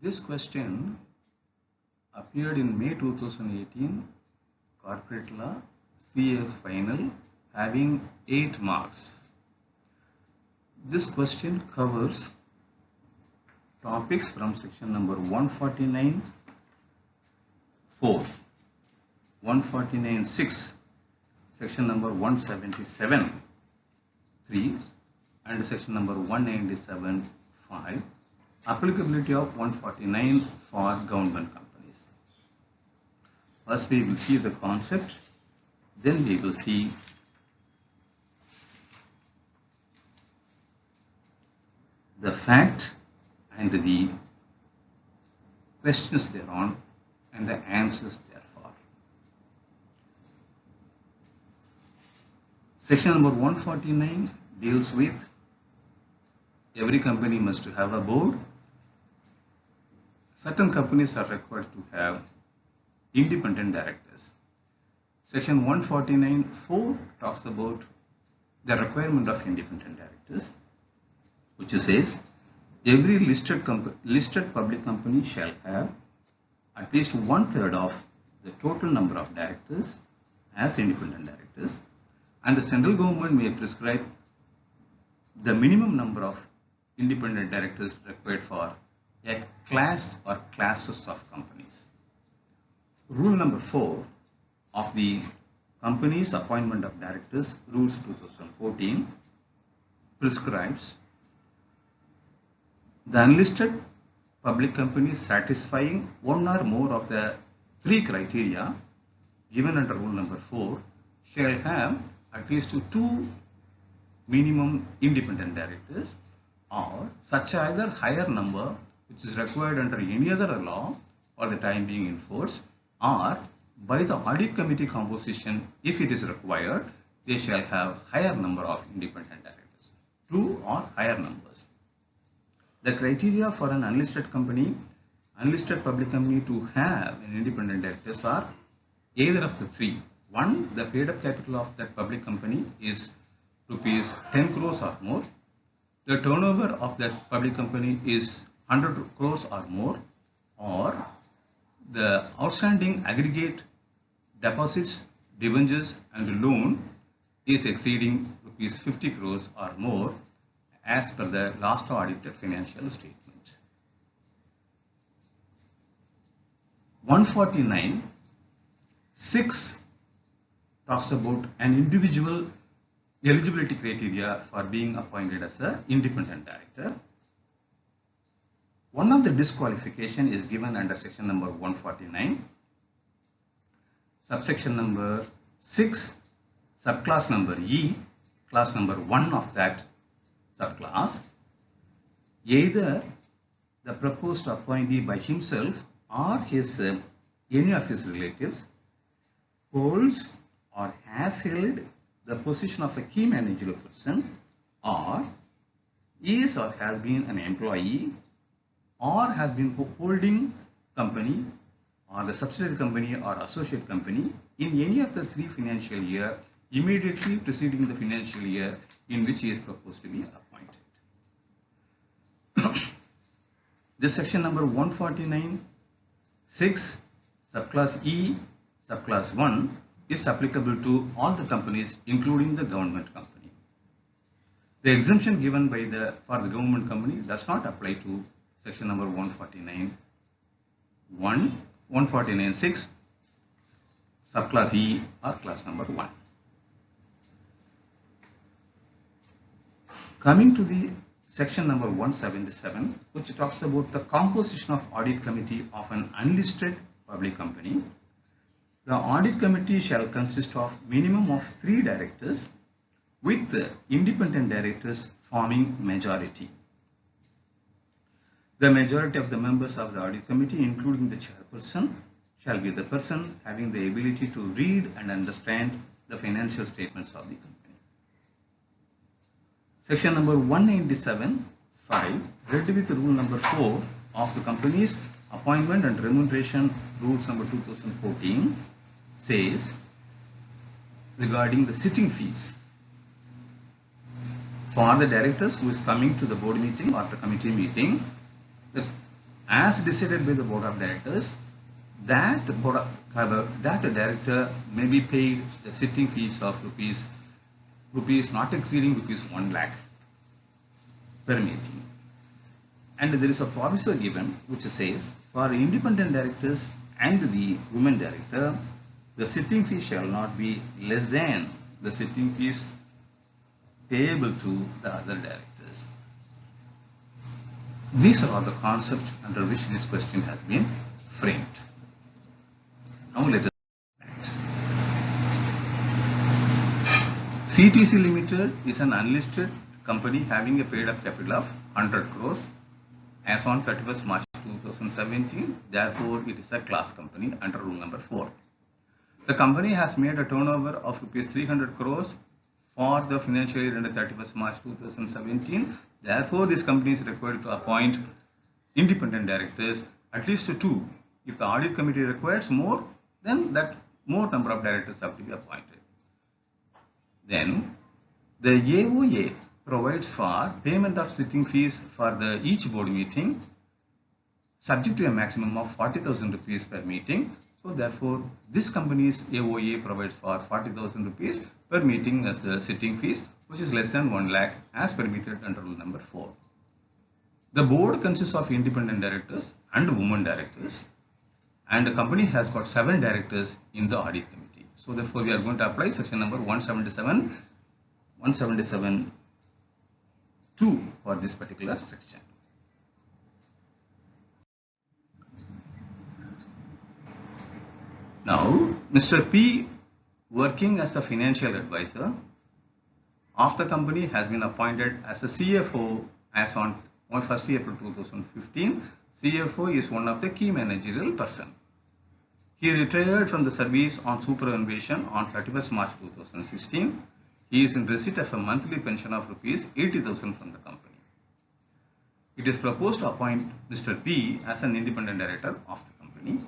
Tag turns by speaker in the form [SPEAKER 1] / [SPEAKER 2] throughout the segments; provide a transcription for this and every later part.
[SPEAKER 1] This question appeared in May 2018 Corporate Law CA Final having 8 marks. This question covers topics from section number 149(4), 149(6), section number 177(3) and section number 197(5). Applicability of 149 for government companies. First we will see the concept, then we will see the fact and the questions thereon and the answers therefore. Section number 149 deals with every company must have a board. Certain companies are required to have independent directors. Section 149(4) talks about the requirement of independent directors, which says every listed public company shall have at least 1/3 of the total number of directors as independent directors, and the central government may prescribe the minimum number of independent directors required for a class or classes of companies. Rule number 4 of the Companies Appointment of Directors Rules 2014 prescribes the unlisted public companies satisfying one or more of the 3 criteria given under rule number 4 shall have at least 2 minimum independent directors, or such either higher number which is required under any other law for the time being in force, or by the audit committee composition if it is required, they shall have higher number of independent directors, 2 or higher numbers. The criteria for an unlisted company, unlisted public company to have an independent directors are either of the 3. 1, the paid up capital of that public company is rupees 10 crores or more. The turnover of that public company is 100 crores or more, or the outstanding aggregate deposits, debentures and loan is exceeding rupees 50 crores or more as per the last audited financial statement. 149(6) talks about an individual eligibility criteria for being appointed as an independent director. One of the disqualification is given under section number 149, subsection number 6, subclass number E, class number 1 of that subclass. Either the proposed appointee by himself or his any of his relatives holds or has held the position of a key managerial person, or is or has been an employee, or has been holding company or the subsidiary company or associate company in any of the 3 financial year immediately preceding the financial year in which he is proposed to be appointed. This section number 149(6) subclass E subclass 1 is applicable to all the companies including the government company. The exemption given by for the government company does not apply to section number 149(6) subclass E or class number 1. Coming to the section number 177, which talks about the composition of audit committee of an unlisted public company. The audit committee shall consist of minimum of 3 directors with the independent directors forming majority. The majority of the members of the audit committee, including the chairperson, shall be the person having the ability to read and understand the financial statements of the company. Section number 197(5) read with rule number 4 of the Companies Appointment and Remuneration Rules number 2014 says regarding the sitting fees for the directors who is coming to the board meeting or the committee meeting, the as decided by the board of directors, that that director may be paid the sitting fees of rupees not exceeding rupees 1 lakh per meeting. And there is a proviso given which says for independent directors and the women director, the sitting fee shall not be less than the sitting fees payable to the other directors. These are all the concepts under which this question has been framed. Now let us start. CTC Limited is an unlisted company having a paid-up capital of 100 crores as on 31st March 2017. Therefore, it is a class company under rule number 4. The company has made a turnover of rupees 300 crores for the financial year ended 31st March 2017. Therefore, this company is required to appoint independent directors, at least 2. If the audit committee requires more, then that more number of directors have to be appointed. Then, the AOA provides for payment of sitting fees for each board meeting, subject to a maximum of 40,000 rupees per meeting. So therefore, this company's AOA provides for 40,000 rupees per meeting as the sitting fees, which is less than 1 lakh as permitted under rule number 4. The board consists of independent directors and women directors, and the company has got 7 directors in the audit committee. So therefore, we are going to apply section number 177(2) for this particular section. Now, Mr. P, working as a financial advisor of the company, has been appointed as a CFO as on 1st April 2015. CFO is one of the key managerial person. He retired from the service on superannuation on 31st March 2016. He is in receipt of a monthly pension of rupees 80,000 from the company. It is proposed to appoint Mr. P as an independent director of the company.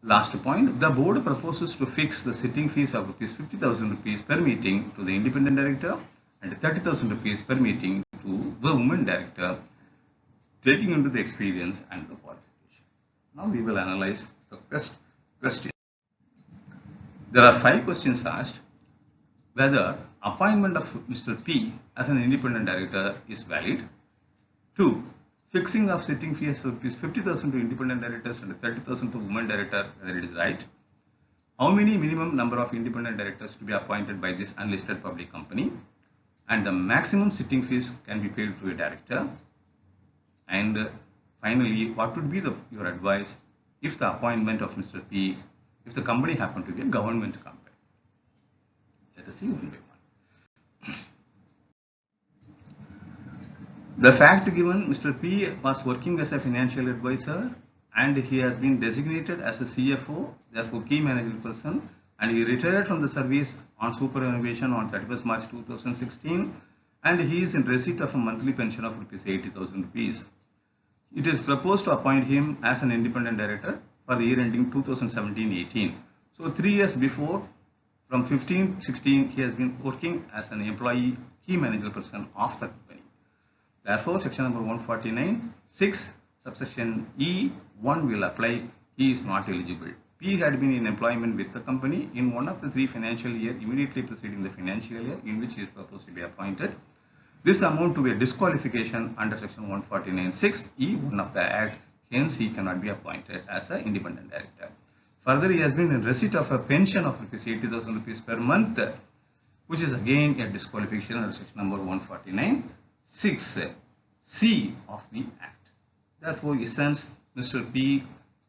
[SPEAKER 1] Last point, the board proposes to fix the sitting fees of rupees 50,000 rupees per meeting to the independent director and 30,000 rupees per meeting to the women director, taking into the experience and the qualification. Now we will analyze the first question. There are 5 questions asked. Whether appointment of Mr. P as an independent director is valid. 2. Fixing of sitting fees of rupees 50,000 to independent directors and 30,000 to women director, whether it is right. How many minimum number of independent directors to be appointed by this unlisted public company, and the maximum sitting fees can be paid to a director. And finally, what would be your advice if the appointment of Mr. P, if the company happened to be a government company? Let us see one by one. The fact given, Mr. P was working as a financial advisor and he has been designated as a CFO, therefore key managerial person, and he retired from the service on superannuation on 31st March 2016, and he is in receipt of a monthly pension of rupees 80,000 rupees. It is proposed to appoint him as an independent director for the year ending 2017-18. So 3 years before, from 15-16, he has been working as an employee, key managerial person of the company. Therefore, section number 149(6) subsection E1 will apply. He is not eligible. P had been in employment with the company in one of the 3 financial years immediately preceding the financial year in which he is proposed to be appointed. This amount to be a disqualification under section 149(6) E1 of the Act. Hence, he cannot be appointed as an independent director. Further, he has been in receipt of a pension of rupees 80,000 rupees per month, which is again a disqualification under section number 149(6)(c) of the Act. Therefore, essence, Mr. P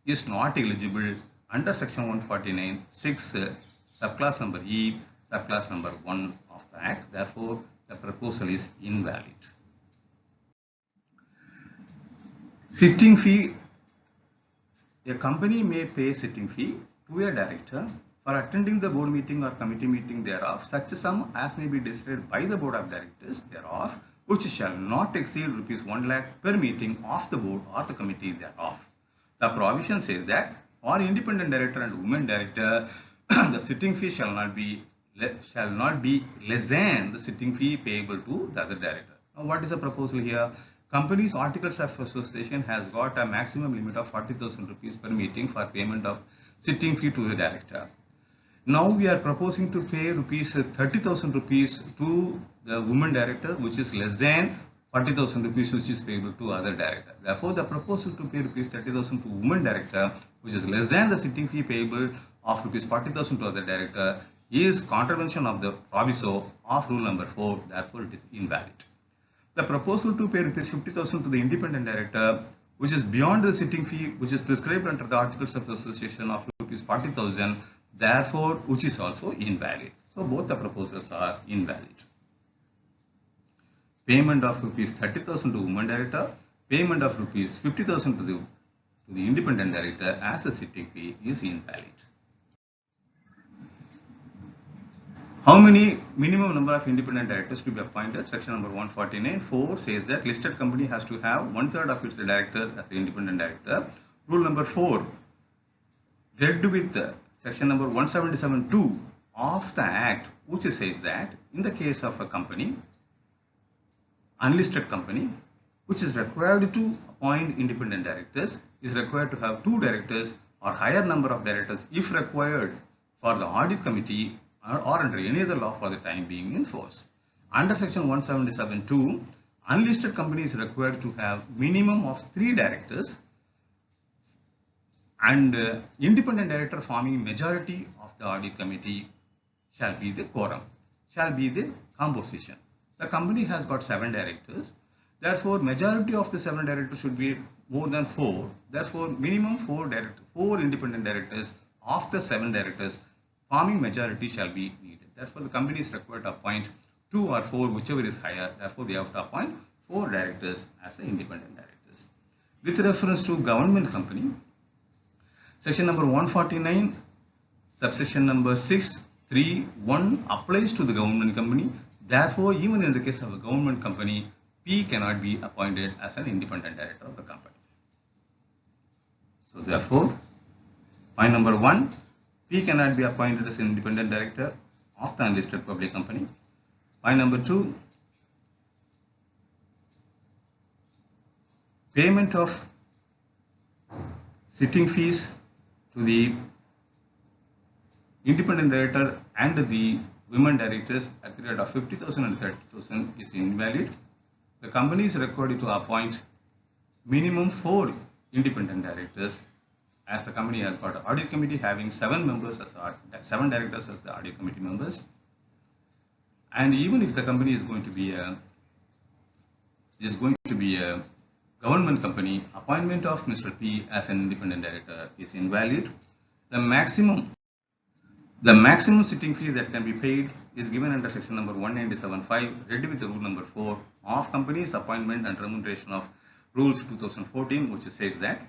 [SPEAKER 1] is not eligible under section 149(6) subclass number E, subclass number 1 of the Act. Therefore, the proposal is invalid. Sitting fee. A company may pay sitting fee to a director for attending the board meeting or committee meeting thereof, such a sum as may be decided by the board of directors thereof, which shall not exceed rupees 1 lakh per meeting of the board or the committee thereof. The provision says that for independent director and women director, the sitting fee shall not be less than the sitting fee payable to the other director. Now, what is the proposal here? company's articles of association has got a maximum limit of 40,000 rupees per meeting for payment of sitting fee to the director. Now we are proposing to pay rupees 30,000 rupees to the woman director, which is less than 40,000 rupees which is payable to other director. Therefore, the proposal to pay rupees 30,000 to woman director, which is less than the sitting fee payable of rupees 40,000 to other director, is contravention of the proviso of rule number 4. Therefore, it is invalid. The proposal to pay rupees 50,000 to the independent director, which is beyond the sitting fee, which is prescribed under the Articles of Association of rupees 40,000, therefore, which is also invalid. So, both the proposals are invalid. Payment of rupees 30,000 to woman director, payment of rupees 50,000 to the independent director as a sitting fee is invalid. How many minimum number of independent directors to be appointed? Section number 149(4) says that listed company has to have 1/3 of its director as the independent director. Rule number 4, read with section number 177(2) of the Act, which says that in the case of a company, unlisted company, which is required to appoint independent directors, is required to have 2 directors or higher number of directors if required for the audit committee or under any other law for the time being in force. Under section 177(2), unlisted company is required to have minimum of 3 directors and independent director forming majority of the audit committee shall be the quorum, shall be the composition. The company has got 7 directors. Therefore, majority of the 7 directors should be more than 4. Therefore, minimum 4 independent directors of the 7 directors forming majority shall be needed. Therefore, the company is required to appoint 2 or 4, whichever is higher. Therefore, they have to appoint 4 directors as the independent directors. With reference to government company, section number 149, subsection number 6(3)(1) applies to the government company. Therefore, even in the case of a government company, P cannot be appointed as an independent director of the company. So, therefore, point number 1, P cannot be appointed as an independent director of the unlisted public company. Point number 2, payment of sitting fees to the independent director and the women directors at the rate of 50,000 and 30,000 is invalid. The company is required to appoint minimum 4 independent directors, as the company has got an audit committee having 7 members as 7 directors as the audit committee members. And even if the company is going to be a government company, appointment of Mr. P as an independent director is invalid. The maximum sitting fee that can be paid is given under section number 197(5), read with the rule number 4 of Companies Appointment and Remuneration of Rules 2014, which says that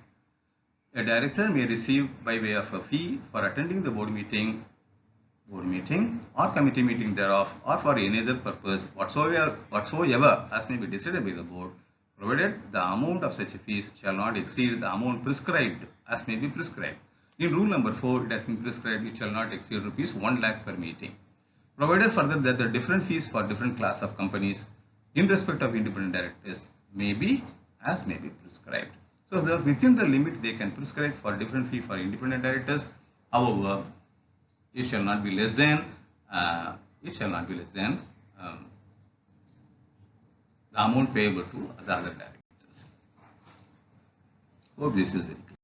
[SPEAKER 1] a director may receive by way of a fee for attending the board meeting or committee meeting thereof, or for any other purpose whatsoever as may be decided by the board, provided the amount of such fees shall not exceed the amount prescribed as may be prescribed. In rule number 4, it has been prescribed it shall not exceed rupees 1 lakh per meeting. Provided further that the different fees for different class of companies in respect of independent directors may be prescribed. So, within the limit they can prescribe for different fee for independent directors. However, it shall not be less than the amount payable to the other directors. Hope this is very clear.